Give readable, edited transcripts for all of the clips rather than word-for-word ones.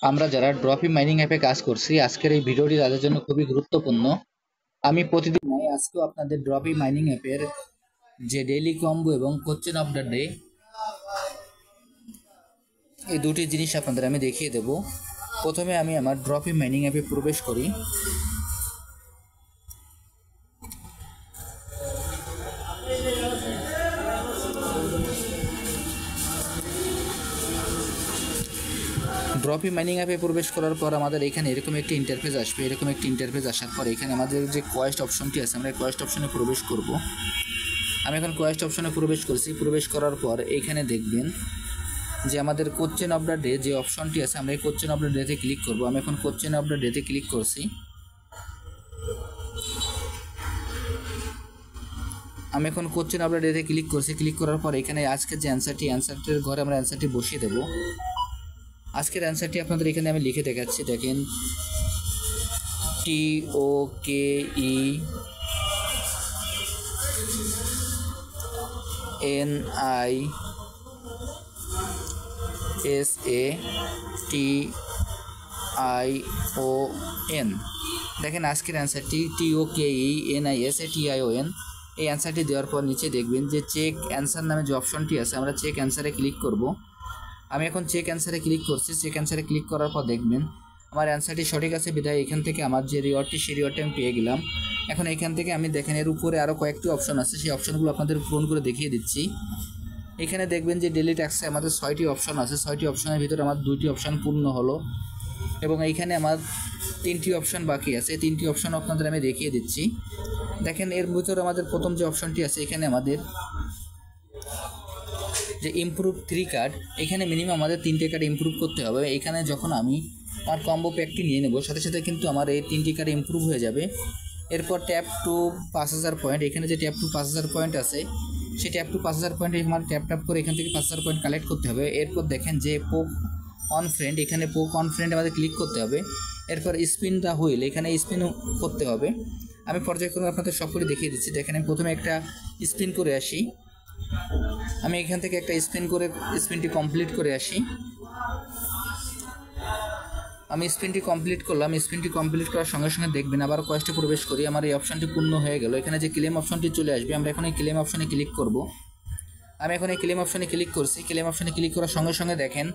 আমরা যারা ড্রপি মাইনিং অ্যাপে কাজ করছি আজকের এই ভিডিওটি তাদের জন্য খুবই গুরুত্বপূর্ণ। আমি প্রতিদিন নয়, আজকেও আপনাদের ড্রপি মাইনিং অ্যাপের যে ডেইলি কম্বো এবং কোশ্চেন অফ দ্য ডে, এই দুটি জিনিস আপনাদের আমি দেখিয়ে দেব। প্রথমে আমি আমার ড্রপি মাইনিং অ্যাপে প্রবেশ করি। ড্রপি মাইনিং অ্যাপে প্রবেশ করার পর আমাদের এখানে এরকম একটি ইন্টারফেস আসবে। এরকম একটি ইন্টারফেস আসার পর এখানে আমাদের যে কোয়েস্ট অপশনটি আছে, আমরা কোয়েস্ট অপশনে প্রবেশ করব। আমি এখন কোয়েস্ট অপশনে প্রবেশ করছি। প্রবেশ করার পর এইখানে দেখবেন যে আমাদের কোশ্চেন অফ দ্য ডে যে অপশনটি আছে, আমরা এই কোশ্চেন অফ দ্য ডেতে ক্লিক করব। আমি এখন কোশ্চেন অফ দ্য ডেতে ক্লিক করছি। ক্লিক করার পর এখানে আজকের যে অ্যান্সারটির ঘরে আমরা অ্যান্সারটি বসিয়ে দেব। আজকের অ্যান্সারটি আপনাদের এখানে আমি লিখে দেখাচ্ছি। দেখেন, TOKENISATION। দেখেন আজকের অ্যান্সারটি TOKENISATION। এই অ্যান্সারটি দেওয়ার পর নিচে দেখবেন যে চেক অ্যান্সার নামে যে অপশনটি আছে, আমরা চেক অ্যান্সারে ক্লিক করব। আমি এখন চেক অ্যান্সারে ক্লিক করছি। চেক অ্যান্সারে ক্লিক করার পর দেখবেন আমার অ্যান্সারটি সঠিক আছে বিধায় এখান থেকে আমার যে রিওয়ার্ডটি, সেই রিওয়ার্ডটি আমি পেয়ে গেলাম। এখন এখান থেকে আমি দেখেন এর উপরে আরও কয়েকটি অপশন আছে, সেই অপশনগুলো আপনাদের পূরণ করে দেখিয়ে দিচ্ছি। এখানে দেখবেন যে ডেলি ট্যাক্সে আমাদের 6টি অপশন আছে। 6টি অপশনের ভিতরে আমার 2টি অপশন পূর্ণ হলো এবং এইখানে আমার 3টি অপশন বাকি আছে। 3টি অপশন আপনাদের আমি দেখিয়ে দিচ্ছি। দেখেন এর ভিতরে আমাদের প্রথম যে অপশনটি আছে, এখানে আমাদের যে ইমপ্রুভ 3 কার্ড, এখানে মিনিমাম আমাদের 3টে কার্ড ইমপ্রুভ করতে হবে। এখানে যখন আমি আমার কম্বো প্যাকটি নিয়ে নেব, সাথে সাথে কিন্তু আমার এই 3টি কার্ড ইমপ্রুভ হয়ে যাবে। এরপর ট্যাপ টু 5000 পয়েন্ট, এখানে যে ট্যাপ টু 5000 পয়েন্ট আছে, সেই ট্যাপ টু 5000 পয়েন্ট আমার ট্যাপ করে এখান থেকে 5000 পয়েন্ট কালেক্ট করতে হবে। এরপর দেখেন যে পোক অন ফ্রেন্ড, এখানে পোক অন ফ্রেন্ড আমাদের ক্লিক করতে হবে। এরপর স্পিন দ্য হুইল, এখানে স্পিন করতে হবে। আমি পর্যায়ক্রমে আপনাদের সবগুলি দেখিয়ে দিচ্ছি। দেখেন আমি প্রথমে একটা স্পিন করে আসি। আমি এখান থেকে একটা স্পিনটি কমপ্লিট করে আসি। আমি স্পিনটি কমপ্লিট করলাম। স্পিনটি কমপ্লিট করার সঙ্গে সঙ্গে দেখবেন আবার কোয়েস্টে প্রবেশ করি। আমার এই অপশনটি পূর্ণ হয়ে গেল। এখানে যে ক্লেম অপশনটি চলে আসবে, আমরা এখন এই ক্লেম অপশনে ক্লিক করব। আমি এখন এই ক্লেম অপশনে ক্লিক করছি। ক্লেম অপশনে ক্লিক করার সঙ্গে সঙ্গে দেখেন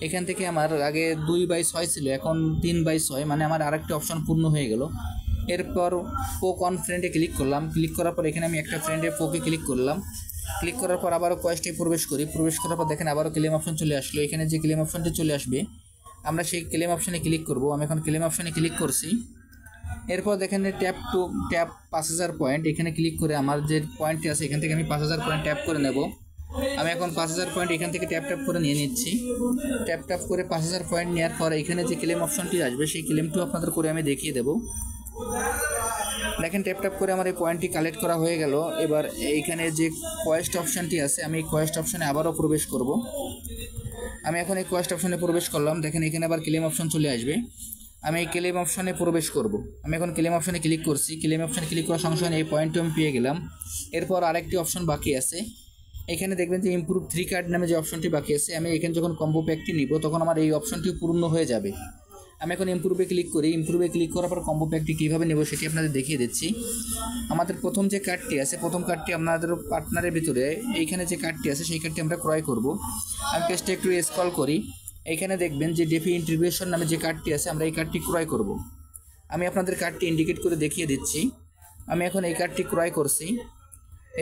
এখান থেকে আমার আগে 2/6 ছিল, এখন 3/6, মানে আমার আরেকটি অপশন পূর্ণ হয়ে গেল। এরপর পোক অন ফ্রেন্ডে ক্লিক করলাম। ক্লিক করার পর এখানে আমি একটা ফ্রেন্ডের পোকে ক্লিক করলাম। ক্লিক করার পর আবারও কোয়েস্টে প্রবেশ করি। প্রবেশ করার পর দেখেন আবারও ক্লেম অপশন চলে আসলো। এখানে যে ক্লেম অপশনটি চলে আসবে, আমরা সেই ক্লেম অপশনে ক্লিক করব। আমি এখন ক্লেম অপশনে ক্লিক করছি। এরপর দেখেন ট্যাপ 5000 পয়েন্ট, এখানে ক্লিক করে আমার যে পয়েন্টটি আছে এখান থেকে আমি 5000 পয়েন্ট ট্যাপ করে নেব। আমি এখন 5000 পয়েন্ট এখান থেকে ট্যাপ করে নিয়ে নিচ্ছি। ট্যাপ করে 5000 পয়েন্ট নেওয়ার পর এখানে যে ক্লেম অপশনটি আসবে, সেই ক্লেমটিও আপনাদের করে আমি দেখিয়ে দেব। দেখেন ট্যাপ করে আমার এই পয়েন্টটি কালেক্ট করা হয়ে গেল। এবার এইখানে যে কোয়েস্ট অপশনটি আছে, আমি এই কোয়েস্ট অপশনে আবারও প্রবেশ করব। আমি এখন এই কোয়েস্ট অপশনে প্রবেশ করলাম। দেখেন এখানে আবার ক্লেম অপশন চলে আসবে। আমি এই ক্লেম অপশনে প্রবেশ করব। আমি এখন ক্লেম অপশনে ক্লিক করছি। ক্লেম অপশনে ক্লিক করার সঙ্গে সঙ্গে এই পয়েন্টটি আমি পেয়ে গেলাম। এরপর আরেকটি অপশন বাকি আছে। এখানে দেখবেন যে ইমপ্রুভ 3 কার্ড নামে যে অপশনটি বাকি আছে, আমি এখানে যখন কম্বো প্যাকটি নিব তখন আমার এই অপশনটি পূর্ণ হয়ে যাবে। আমি এখন ইমপ্রুভে ক্লিক করি। ইমপ্রুভে ক্লিক করার পর কম্বো প্যাকটি কীভাবে নেব সেটি আপনাদের দেখিয়ে দিচ্ছি। আমাদের প্রথম যে কার্ডটি আছে, প্রথম কার্ডটি আপনাদের পার্টনারের ভিতরে এইখানে যে কার্ডটি আছে, সেই কার্ডটি আমরা ক্রয় করব। আমি পেজটা একটু স্ক্রল করি। এইখানে দেখবেন যে ডেফি ইন্টিগ্রেশন নামে যে কার্ডটি আছে, আমরা এই কার্ডটি ক্রয় করব। আমি আপনাদের কার্ডটি ইন্ডিকেট করে দেখিয়ে দিচ্ছি। আমি এখন এই কার্ডটি ক্রয় করছি।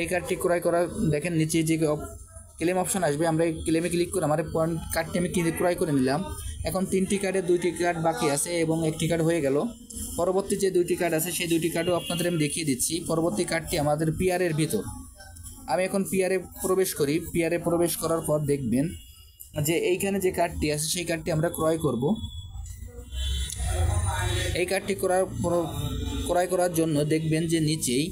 এই কার্ডটি ক্রয় করা দেখেন নিচে যে ক্লেম অপশন আসবে, আমরা এই ক্লেমে ক্লিক করে আমার পয়েন্ট কার্ডটি আমি ক্রয় করে নিলাম। এখন 3টি কার্ডে 2টি কার্ড বাকি আছে এবং 1টি কার্ড হয়ে গেল। পরবর্তী যে 2টি কার্ড আছে, সেই 2টি কার্ডও আপনাদের আমি দেখিয়ে দিচ্ছি। পরবর্তী কার্ডটি আমাদের পিআরের ভিতর। আমি এখন পিআরে প্রবেশ করি। পিআরে প্রবেশ করার পর দেখবেন যে এইখানে যে কার্ডটি আছে, সেই কার্ডটি আমরা ক্রয় করব। এই কার্ডটি ক্রয় করার জন্য দেখবেন যে নিচেই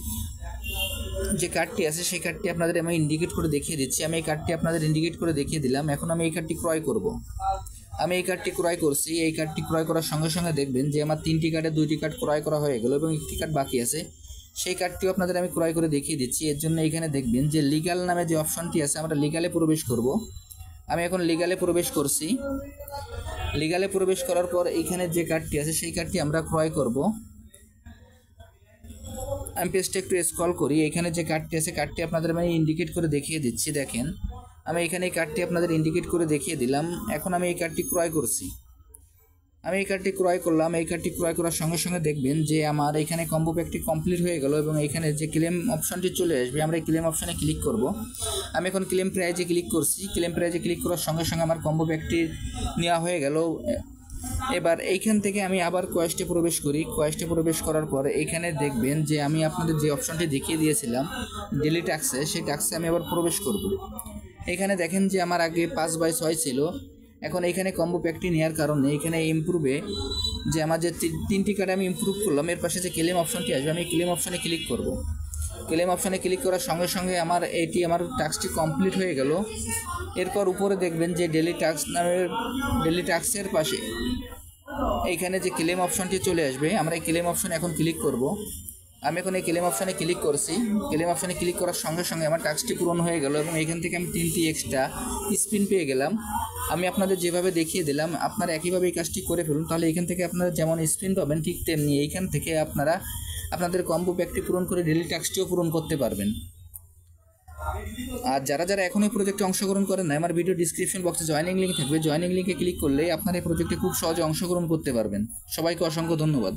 যে কার্ডটি আছে, সেই কার্ডটি আপনাদের আমি ইন্ডিকেট করে দেখিয়ে দিচ্ছি। আমি এই কার্ডটি আপনাদের ইন্ডিকেট করে দেখিয়ে দিলাম। এখন আমি এই কার্ডটি ক্রয় করব। আমি এই কার্ডটি ক্রয় করছি। এই কার্ডটি ক্রয় করার সঙ্গে সঙ্গে দেখবেন যে আমার 3টি কার্ডে 2টি কার্ড ক্রয় করা হয়ে গেল এবং 1টি কার্ড বাকি আছে। সেই কার্ডটিও আপনাদের আমি ক্রয় করে দেখিয়ে দিচ্ছি। এর জন্য এখানে দেখবেন যে লিগ্যাল নামে যে অপশনটি আছে, আমরা লিগ্যালে প্রবেশ করব। আমি এখন লিগ্যালে প্রবেশ করছি। লিগালে প্রবেশ করার পর এইখানে যে কার্ডটি আছে সেই কার্ডটি আমরা ক্রয় করব। আমি পেজটা একটু স্ক্রল করি, এখানে যে কার্ডটি আছে কার্ডটি আপনাদের আমি ইন্ডিকেট করে দেখিয়ে দিচ্ছি। দেখেন আমি এখানে এই কার্ডটি আপনাদের ইন্ডিকেট করে দেখিয়ে দিলাম। এখন আমি এই কার্ডটি ক্রয় করছি, আমি এই কার্ডটি ক্রয় করলাম। এই কার্ডটি ক্রয় করার সঙ্গে সঙ্গে দেখবেন যে আমার এখানে কম্বো প্যাকটি কমপ্লিট হয়ে গেল এবং এখানে যে ক্লেম অপশনটি চলে আসবে, আমরা এই ক্লেম অপশনে ক্লিক করব। আমি এখন ক্লেম প্রাইজে ক্লিক করছি, ক্লেম প্রাইজে ক্লিক করার সঙ্গে সঙ্গে আমার কম্বো প্যাকটি নেওয়া হয়ে গেল। এবার এইখান থেকে আমি আবার কোয়েস্টে প্রবেশ করি, কোয়েস্টে প্রবেশ করার পর এইখানে দেখবেন যে আমি আপনাদের যে অপশনটি দেখিয়ে দিয়েছিলাম ডেলি ট্যাক্সে, সেই ট্যাক্সে আমি আবার প্রবেশ করব। এখানে দেখেন যে আমার আগে 5/6 ছিল, এখন এইখানে কম্বো প্যাকটি নেওয়ার কারণে এইখানে ইমপ্রুভে যে আমার যে তিনটি কার্ডে আমি ইমপ্রুভ করলাম এর পাশে যে ক্লেম অপশনটি আসবে, আমি ক্লেম অপশনে ক্লিক করব। ক্লেম অপশনে ক্লিক করার সঙ্গে সঙ্গে আমার টাস্কটি কমপ্লিট হয়ে গেল। এরপর উপরে দেখবেন যে ডেলি টাস্ক নামের ডেলি টাস্কের পাশে এইখানে যে ক্লেম অপশনটি চলে আসবে, আমরা এই ক্লেম অপশনে এখন ক্লিক করব। আমি এখন এই ক্লেম অপশনে ক্লিক করছি, ক্লেম অপশনে ক্লিক করার সঙ্গে সঙ্গে আমার টাস্কটি পূরণ হয়ে গেল এবং এখান থেকে আমি 3টি এক্সট্রা স্পিন পেয়ে গেলাম। আমি আপনাদের যেভাবে দেখিয়ে দিলাম আপনারা একইভাবে এই কাজটি করে ফেলুন, তাহলে এখান থেকে আপনারা যেমন স্পিন পাবেন ঠিক তেমনি এইখান থেকে আপনারা আপনাদের কম্বো প্যাকটি পূরণ করে ডেলি টাস্কটিও পূরণ করতে পারবেন। আর যারা যারা এখন এই প্রজেক্টে অংশগ্রহণ করেন না, আমার ভিডিও ডিসক্রিপশন বক্সে জয়েনিং লিঙ্ক থাকবে, জয়েনিং লিঙ্কে ক্লিক করলে আপনারা এই প্রজেক্টে খুব সহজে অংশগ্রহণ করতে পারবেন। সবাইকে অসংখ্য ধন্যবাদ।